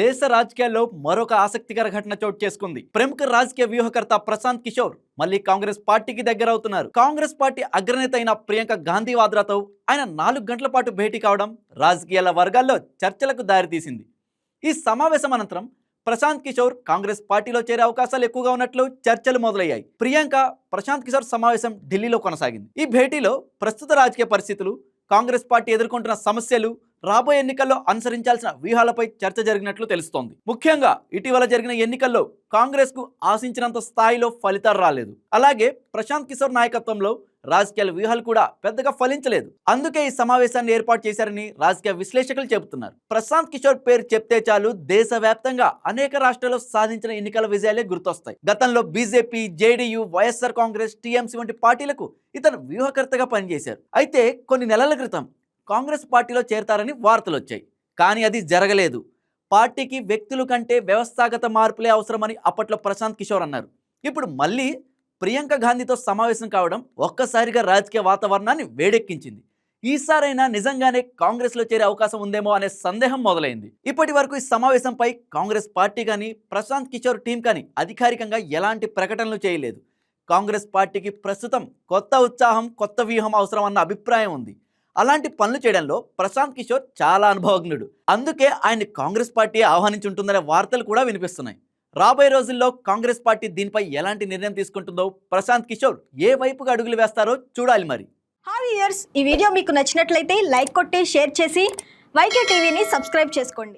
దేశ రాజకీయాల్లో మరొక ఆసక్తికర ఘటన చోటు చేసుకుంది. ప్రముఖ రాజకీయ వ్యూహకర్త ప్రశాంత్ కిషోర్ మళ్ళీ కాంగ్రెస్ పార్టీకి దగ్గర అవుతున్నారు. కాంగ్రెస్ పార్టీ అగ్రనేత అయిన ప్రియాంక గాంధీ వాద్రాతో ఆయన 4 గంటల పాటు భేటీ కావడం రాజకీయాల వర్గాల్లో చర్చలకు దారితీసింది. ఈ సమావేశం అనంతరం ప్రశాంత్ కిషోర్ కాంగ్రెస్ పార్టీలో చేరే అవకాశాలు ఎక్కువగా ఉన్నట్లు చర్చలు మొదలయ్యాయి. ప్రియాంక ప్రశాంత్ కిషోర్ సమావేశం ఢిల్లీలో కొనసాగింది. ఈ భేటీలో ప్రస్తుత రాజకీయ పరిస్థితులు, కాంగ్రెస్ పార్టీ ఎదుర్కొంటున్న సమస్యలు, రాబోయే ఎన్నికల్లో అనుసరించాల్సిన వ్యూహాలపై చర్చ జరిగినట్లు తెలుస్తోంది. ముఖ్యంగా ఇటీవల జరిగిన ఎన్నికల్లో కాంగ్రెస్ కు ఆశించినంత స్థాయిలో ఫలితాలు రాలేదు. అలాగే ప్రశాంత్ కిషోర్ నాయకత్వంలో రాజకీయ వ్యూహాలు కూడా పెద్దగా ఫలించలేదు. అందుకే ఈ సమావేశాన్ని ఏర్పాటు చేశారని రాజకీయ విశ్లేషకులు చెబుతున్నారు. ప్రశాంత్ కిషోర్ పేరు చెప్తే చాలు దేశవ్యాప్తంగా అనేక రాష్ట్రాల్లో సాధించిన ఎన్నికల విజయాలే గుర్తొస్తాయి. గతంలో BJP, JDU, YSR Congress, TMC వంటి పార్టీలకు ఇతను వ్యూహకర్తగా పనిచేశారు. అయితే కొన్ని నెలల క్రితం కాంగ్రెస్ పార్టీలో చేరతారని వార్తలు వచ్చాయి. కానీ అది జరగలేదు. పార్టీకి వ్యక్తుల కంటే వ్యవస్థాగత మార్పులే అవసరమని అప్పట్లో ప్రశాంత్ కిషోర్ అన్నారు. ఇప్పుడు మళ్ళీ ప్రియాంక గాంధీతో సమావేశం కావడం ఒక్కసారిగా రాజకీయ వాతావరణాన్ని వేడెక్కించింది. ఈసారైనా నిజంగానే కాంగ్రెస్లో చేరే అవకాశం ఉందేమో అనే సందేహం మొదలైంది. ఇప్పటి వరకు ఈ సమావేశంపై కాంగ్రెస్ పార్టీ కానీ ప్రశాంత్ కిషోర్ టీం కానీ అధికారికంగా ఎలాంటి ప్రకటనలు చేయలేదు. కాంగ్రెస్ పార్టీకి ప్రస్తుతం కొత్త ఉత్సాహం, కొత్త వ్యూహం అవసరం అన్న అభిప్రాయం ఉంది. అలాంటి పనులు చేయడంలో ప్రశాంత్ కిషోర్ చాలా అనుభవజ్ఞుడు. అందుకే ఆయన కాంగ్రెస్ పార్టీ ఆహ్వానించుంటుందనే వార్తలు కూడా వినిపిస్తున్నాయి. రాబోయే రోజుల్లో కాంగ్రెస్ పార్టీ దీనిపై ఎలాంటి నిర్ణయం తీసుకుంటుందో, ప్రశాంత్ కిషోర్ ఏ వైపుగా అడుగులు వేస్తారో చూడాలి. మరి హాయ్ వ్యూయర్స్, ఈ వీడియో మీకు నచ్చినట్లయితే లైక్ కొట్టి షేర్ చేసి వైకే టీవీని సబ్స్క్రైబ్ చేసుకోండి.